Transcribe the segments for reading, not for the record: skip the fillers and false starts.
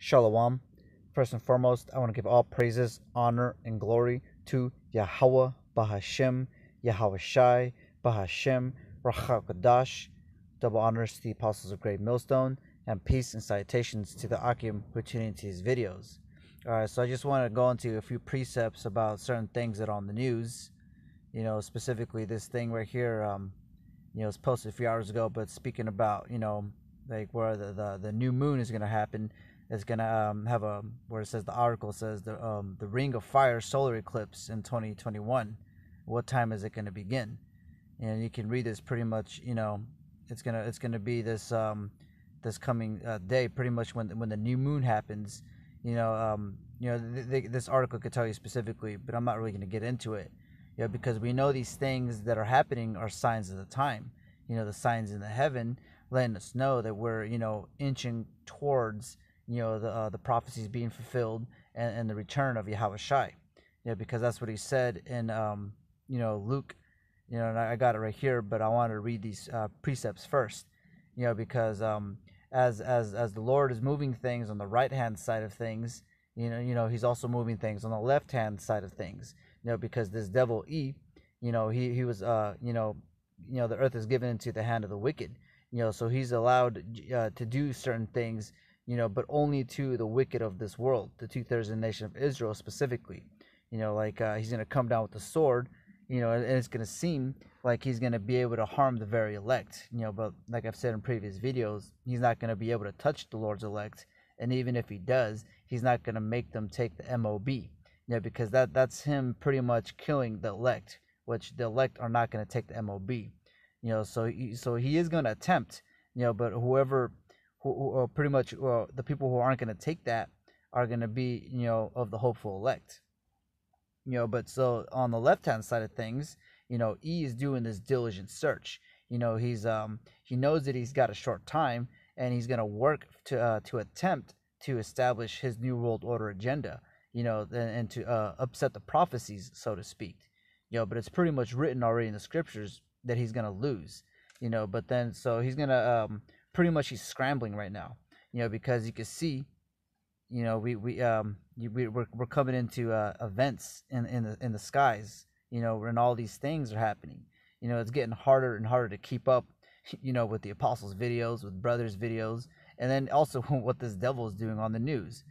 Shalom. First and foremost, I want to give all praises, honor, and glory to Yahweh, Bahashem, Yahweh Shai, Bahashem, Rachakadash. Double honors to the Apostles of Great Millstone, and peace and salutations to the Akim who are tuning into these videos. Alright, so I just want to go into a few precepts about certain things that are on the news. You know, specifically this thing right here, it was posted a few hours ago, but speaking about, like where the new moon is going to happen. Is going to have a, where it says, the article says the Ring of Fire solar eclipse in 2021. What time is it going to begin? And you can read this pretty much. It's gonna be this this coming day, pretty much when the new moon happens. This article could tell you specifically, but I'm not really going to get into it. Because we know these things that are happening are signs of the time. The signs in the heaven letting us know that we're inching towards the prophecies being fulfilled and the return of Yahweh Shai. Because that's what he said in Luke. And I got it right here, but I want to read these precepts first. Because as the Lord is moving things on the right hand side of things, he's also moving things on the left hand side of things. Because this devil he was the earth is given into the hand of the wicked. So he's allowed to do certain things, but only to the wicked of this world, the 2/3 of the nation of Israel specifically. He's going to come down with the sword, and it's going to seem like he's going to be able to harm the very elect. But like I've said in previous videos, he's not going to be able to touch the Lord's elect, and even if he does, he's not going to make them take the MOB. Because that's him pretty much killing the elect, which the elect are not going to take the MOB. So he is going to attempt, but who pretty much the people who aren't going to take that are going to be, of the hopeful elect. But so on the left hand side of things, E is doing this diligent search. He knows that he's got a short time, and he's going to work to attempt to establish his new world order agenda. And to upset the prophecies, so to speak. But it's pretty much written already in the scriptures that he's gonna lose. But then so he's gonna pretty much he's scrambling right now. Because you can see, we're coming into events in the skies. When all these things are happening. It's getting harder and harder to keep up. With the apostles' videos, with brothers' videos, and then also what this devil is doing on the news.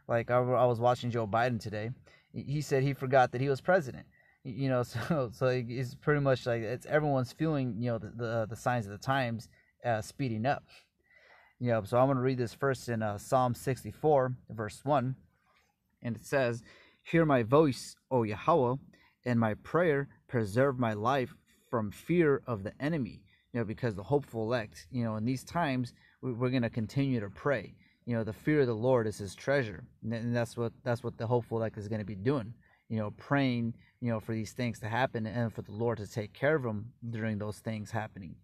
Like I was watching Joe Biden today. He said he forgot that he was president. So it's pretty much like everyone's feeling the signs of the times speeding up. So I'm gonna read this first in Psalm 64 verse 1, and it says, "Hear my voice, O Yahweh, and my prayer preserve my life from fear of the enemy." Because the hopeful elect, in these times we're gonna continue to pray. The fear of the Lord is his treasure, and that's what the hopeful elect is going to be doing. Praying, for these things to happen and for the Lord to take care of them during those things happening.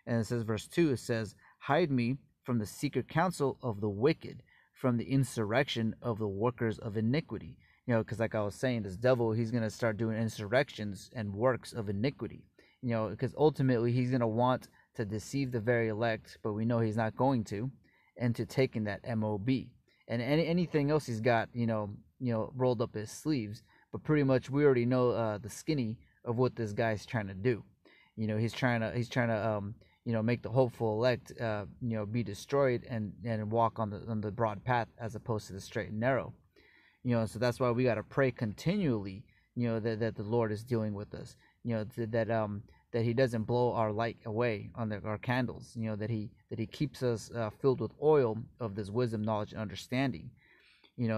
And it says, verse 2, it says, "Hide me from the secret counsel of the wicked, from the insurrection of the workers of iniquity." Because like I was saying, this devil, he's going to start doing insurrections and works of iniquity. Because ultimately he's going to want to deceive the very elect, but we know he's not going to. And to taking that MOB and anything else he's got, rolled up his sleeves. But pretty much we already know the skinny of what this guy's trying to do. He's trying to make the hopeful elect be destroyed and walk on the broad path as opposed to the straight and narrow. So that's why we got to pray continually. That the Lord is dealing with us. That he doesn't blow our light away on our candles. That he keeps us filled with oil of this wisdom, knowledge, and understanding.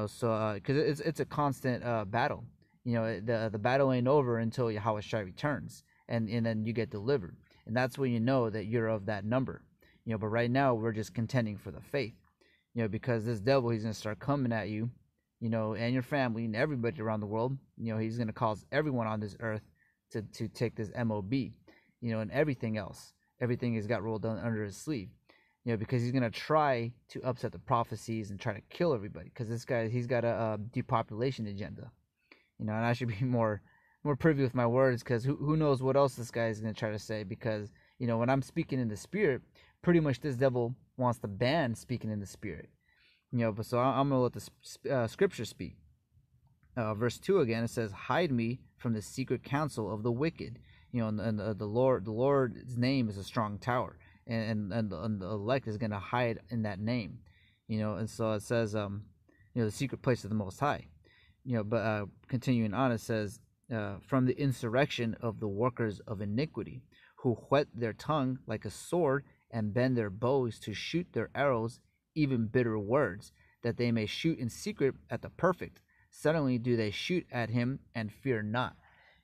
So because it's a constant battle. The battle ain't over until Yahweh Shai returns, and then you get delivered, and that's when you know that you're of that number. But right now we're just contending for the faith. Because this devil, he's gonna start coming at you, and your family and everybody around the world. He's gonna cause everyone on this earth to take this MOB. And everything else. Everything he's got rolled down under his sleeve. Because he's going to try to upset the prophecies and try to kill everybody. Because this guy, he's got a depopulation agenda. And I should be more privy with my words, because who knows what else this guy is going to try to say. Because, when I'm speaking in the spirit, pretty much this devil wants to ban speaking in the spirit. But so I'm gonna let the scripture speak. Verse 2 again, it says, "Hide me from the secret counsel of the wicked." And the Lord's name is a strong tower, and the elect is gonna hide in that name. And so it says, the secret place of the Most High. But continuing on, it says, "From the insurrection of the workers of iniquity, who whet their tongue like a sword and bend their bows to shoot their arrows, even bitter words, that they may shoot in secret at the perfect. Suddenly do they shoot at him and fear not."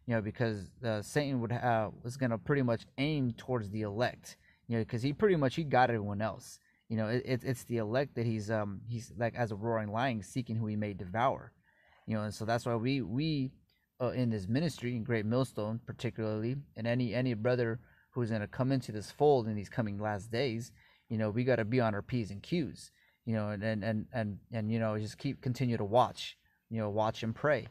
Because Satan was going to pretty much aim towards the elect, because he got everyone else. It's the elect that he's like as a roaring lion seeking who he may devour. And so that's why we in this ministry, in Great Millstone particularly, and any brother who's going to come into this fold in these coming last days, we got to be on our P's and Q's, and just continue to watch and pray.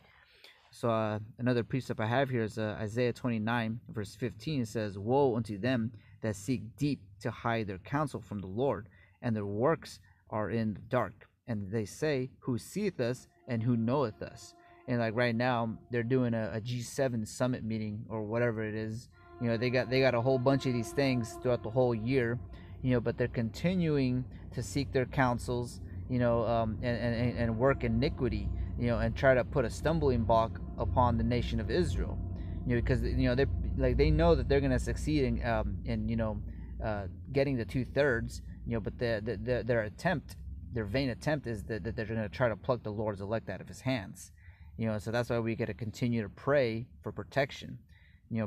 So another precept I have here is Isaiah 29 verse 15. It says, "Woe unto them that seek deep to hide their counsel from the Lord, and their works are in the dark. And they say, Who seeth us, and who knoweth us?" And like right now, they're doing a G7 summit meeting or whatever it is. They got a whole bunch of these things throughout the whole year, but they're continuing to seek their counsels, and work iniquity, and try to put a stumbling block upon the nation of Israel, because they know that they're going to succeed in getting the 2/3, but their vain attempt is that they're going to try to pluck the Lord's elect out of his hands. So that's why we got to continue to pray for protection.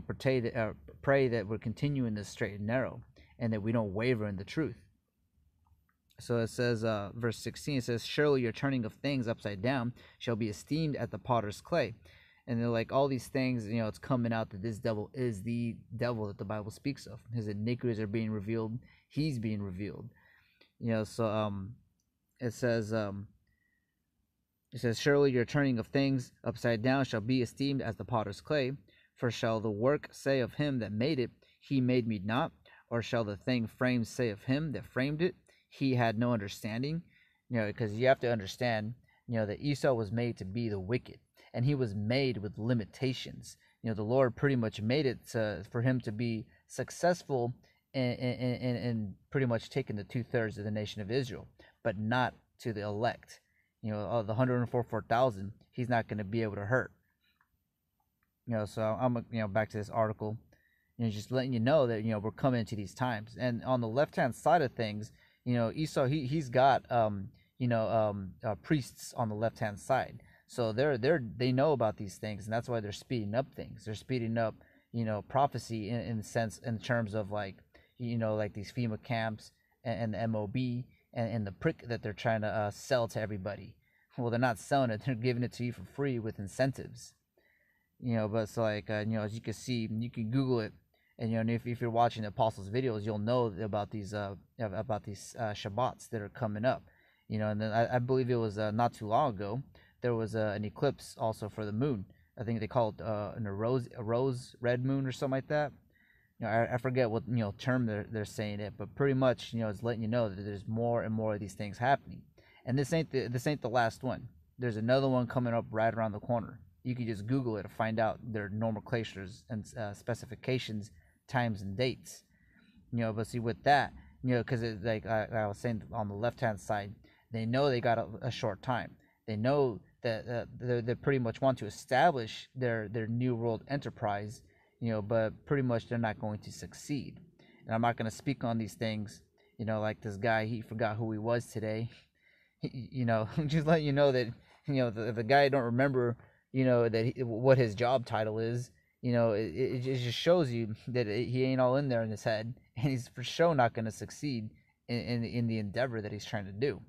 Pray that we're continuing this straight and narrow, and that we don't waver in the truth. So it says, verse 16, it says, "Surely your turning of things upside down shall be esteemed at the potter's clay." And they're like, all these things, it's coming out that this devil is the devil that the Bible speaks of. His iniquities are being revealed. He's being revealed. So it says, "Surely your turning of things upside down shall be esteemed as the potter's clay. For shall the work say of him that made it, He made me not? Or shall the thing framed say of him that framed it, He had no understanding?" Because you have to understand, that Esau was made to be the wicked, and he was made with limitations. The Lord pretty much made it for him to be successful in pretty much taking the 2/3 of the nation of Israel, but not to the elect. The 144,000, he's not going to be able to hurt. So I'm back to this article, just letting you know that we're coming into these times. And on the left hand side of things, Esau he's got priests on the left hand side, so they know about these things, and that's why they're speeding up things. They're speeding up prophecy in terms of like these FEMA camps and the MOB and the prick that they're trying to sell to everybody. Well, they're not selling it; they're giving it to you for free with incentives. But it's like as you can see, you can Google it, and if you're watching the Apostles' videos, you'll know about these Shabbats that are coming up. And then I believe it was not too long ago there was an eclipse also for the moon. I think they call it a rose red moon or something like that. I forget what term they're saying it, but pretty much it's letting you know that there's more and more of these things happening. And this ain't the last one. There's another one coming up right around the corner. You can just Google it to find out their nomenclatures and specifications, times and dates. But see with that, because like I was saying, on the left hand side, they know they got a short time. They know that they pretty much want to establish their new world enterprise, but pretty much they're not going to succeed. And I'm not going to speak on these things, like this guy, he forgot who he was today. Just letting you know that, if the guy don't remember, what his job title is, it just shows you that he ain't all in there in his head, and he's for sure not going to succeed in the endeavor that he's trying to do.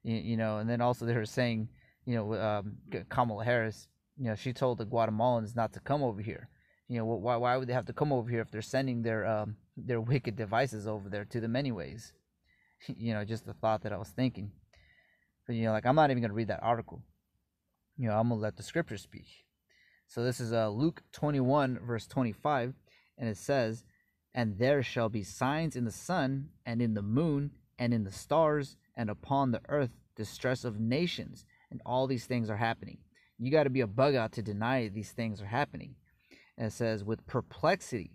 And then also they were saying, Kamala Harris, she told the Guatemalans not to come over here. Why would they have to come over here if they're sending their wicked devices over there to them anyways? Just the thought that I was thinking. But I'm not even gonna read that article. I'm gonna let the scripture speak. So this is Luke 21 verse 25, and it says, "And there shall be signs in the sun and in the moon and in the stars, and upon the earth distress of nations, and all these things are happening. You got to be a bug out to deny these things are happening. And it says, with perplexity,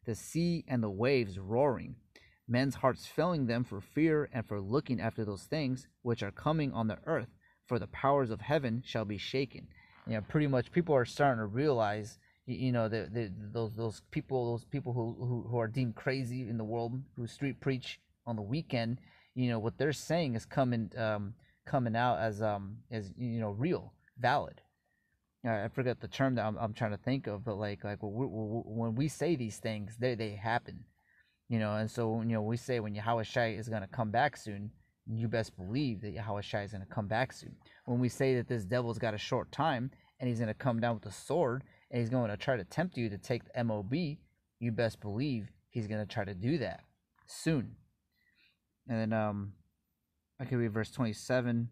the sea and the waves roaring, men's hearts failing them for fear and for looking after those things which are coming on the earth, for the powers of heaven shall be shaken. Pretty much people are starting to realize, those people who are deemed crazy in the world, who street preach on the weekend, what they're saying is coming out as real, valid. I forget the term that I'm trying to think of, but like when we say these things, they happen, and so we say when Yahweh Shai is going to come back soon, you best believe that Yahweh Shai is going to come back soon. When we say that this devil's got a short time and he's going to come down with a sword and he's going to try to tempt you to take the MOB, you best believe he's going to try to do that soon. And then I can read verse 27.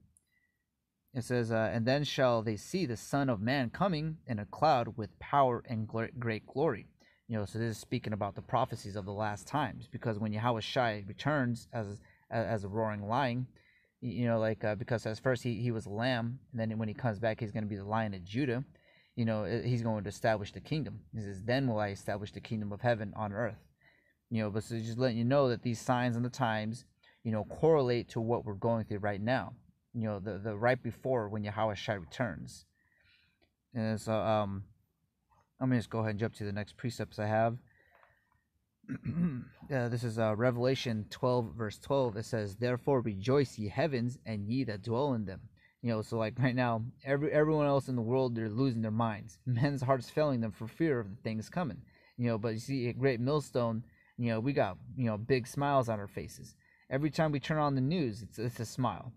It says, and then shall they see the Son of Man coming in a cloud with power and great glory. So this is speaking about the prophecies of the last times, because when Yahweh Shai returns as a roaring lion, because at first he was a lamb, and then when he comes back, he's going to be the Lion of Judah. He's going to establish the kingdom. He says, then will I establish the kingdom of heaven on earth. But so just letting you know that these signs and the times, correlate to what we're going through right now. The right before when Yahweh Shai returns. And so I'm gonna just go ahead and jump to the next precepts I have. This is Revelation 12 verse 12. It says, therefore rejoice, ye heavens, and ye that dwell in them. So like right now, everyone else in the world, they're losing their minds. Men's hearts failing them for fear of the things coming. But you see at Great Millstone, we got big smiles on our faces. Every time we turn on the news, it's a smile.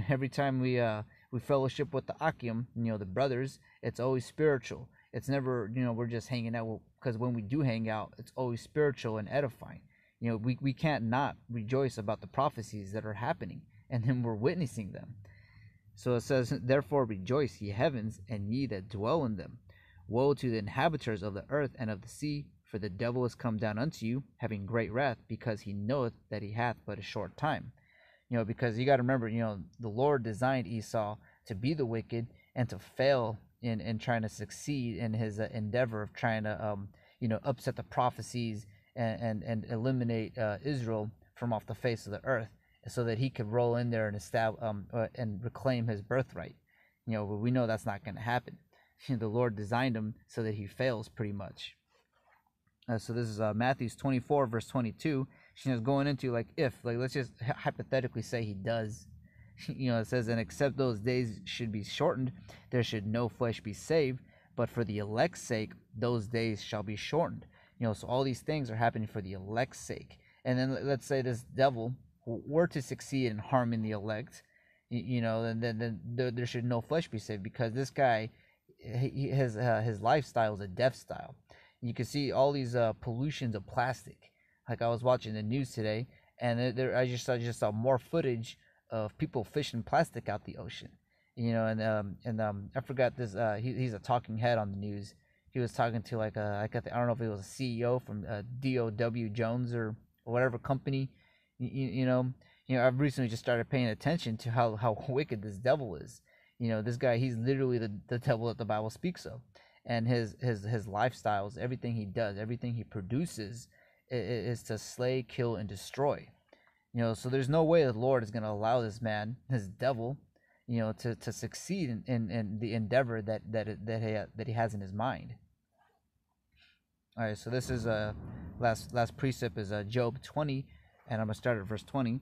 Every time we fellowship with the Akim, the brothers, it's always spiritual. It's never, we're just hanging out, because when we do hang out, it's always spiritual and edifying. We can't not rejoice about the prophecies that are happening, and then we're witnessing them. So it says, therefore rejoice, ye heavens, and ye that dwell in them. Woe to the inhabitants of the earth and of the sea, for the devil is come down unto you, having great wrath, because he knoweth that he hath but a short time. Because you got to remember, the Lord designed Esau to be the wicked and to fail in trying to succeed in his endeavor of trying to, upset the prophecies and eliminate Israel from off the face of the earth, so that he could roll in there and establish and reclaim his birthright. But we know that's not going to happen. The Lord designed him so that he fails pretty much. So this is Matthew 24 verse 22. She's going into let's just hypothetically say he does. It says, and except those days should be shortened, there should no flesh be saved, but for the elect's sake those days shall be shortened. So all these things are happening for the elect's sake. And then let's say this devil were to succeed in harming the elect, then there should no flesh be saved, because this guy, his lifestyle is a death style. You can see all these pollutions of plastic. Like I was watching the news today, and I just saw more footage of people fishing plastic out the ocean. I forgot this. He's a talking head on the news. He was talking to I don't know if it was a CEO from DOW Jones or whatever company. I've recently just started paying attention to how wicked this devil is. This guy, he's literally the devil that the Bible speaks of. And his lifestyles, everything he does, everything he produces is to slay, kill, and destroy. So there's no way the Lord is going to allow this man, this devil, to succeed in the endeavor that he has in his mind. All right, so this is last precept is Job 20, and I'm going to start at verse 20.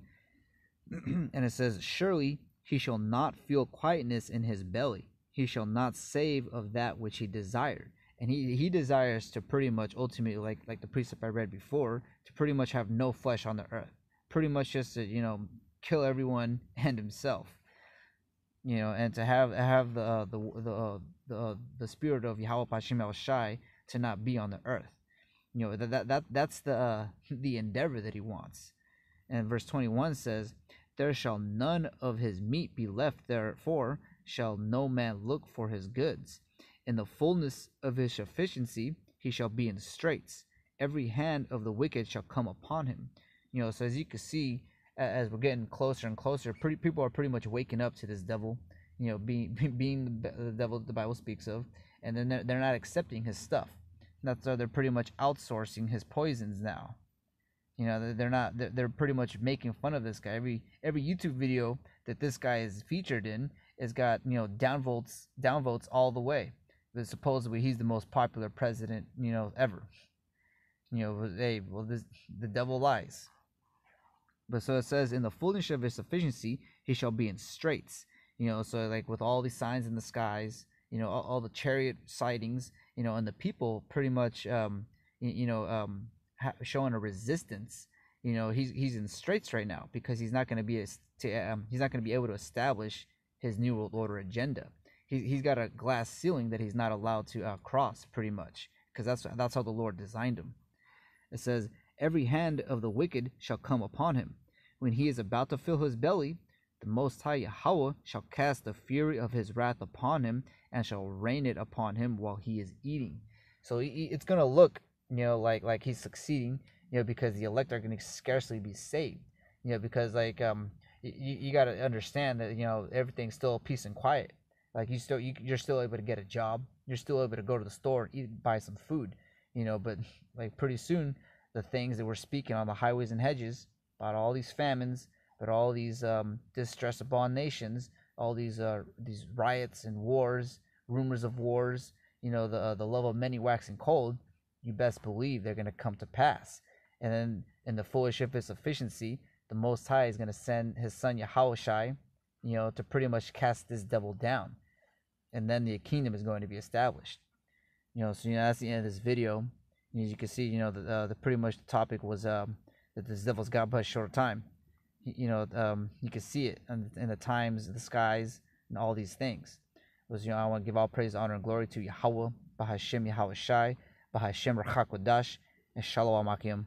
And it says, surely he shall not feel quietness in his belly. He shall not save of that which he desired. And he desires to pretty much ultimately, like the precept I read before, to pretty much have no flesh on the earth. Pretty much just to, kill everyone and himself. And to have the spirit of Yahweh Hashem El Shai to not be on the earth. That's the endeavor that he wants. And verse 21 says, there shall none of his meat be left, therefore shall no man look for his goods. In the fullness of his sufficiency he shall be in straits. Every hand of the wicked shall come upon him. So as you can see, as we're getting closer and closer, people are pretty much waking up to this devil, being the devil that the Bible speaks of, and then they're not accepting his stuff. That's why they're pretty much outsourcing his poisons now. They're not. They're pretty much making fun of this guy. Every YouTube video that this guy is featured in has got downvotes all the way. But supposedly he's the most popular president ever. Hey, well, the devil lies. But so it says, in the fullness of his sufficiency, he shall be in straits. So like with all these signs in the skies, all the chariot sightings, and the people pretty much, showing a resistance. He's in straits right now because he's not going to be able to establish his new world order agenda. He's got a glass ceiling that he's not allowed to cross, pretty much, because that's how the Lord designed him. It says, every hand of the wicked shall come upon him. When he is about to fill his belly, the Most High Yahweh shall cast the fury of his wrath upon him, and shall rain it upon him while he is eating. So it's going to look, like he's succeeding, because the elect are going to scarcely be saved, because you got to understand that, everything's still peace and quiet. Like you're still able to get a job. You're still able to go to the store and buy some food, but like pretty soon, the things that we're speaking on the highways and hedges about all these famines, but all these distress upon nations, all these riots and wars, rumors of wars, the love of many waxing cold, you best believe they're going to come to pass. And then in the fullness of his sufficiency, the Most High is going to send his son Yahushai, to pretty much cast this devil down. And then the kingdom is going to be established. So that's the end of this video. As you can see, the pretty much the topic was that this devil's got but a short time. You can see it in the times, the skies, and all these things. I want to give all praise, honor, and glory to Yahweh, Bahashem Yahushai, Bahashem Rachakodash, and Shalom Akim.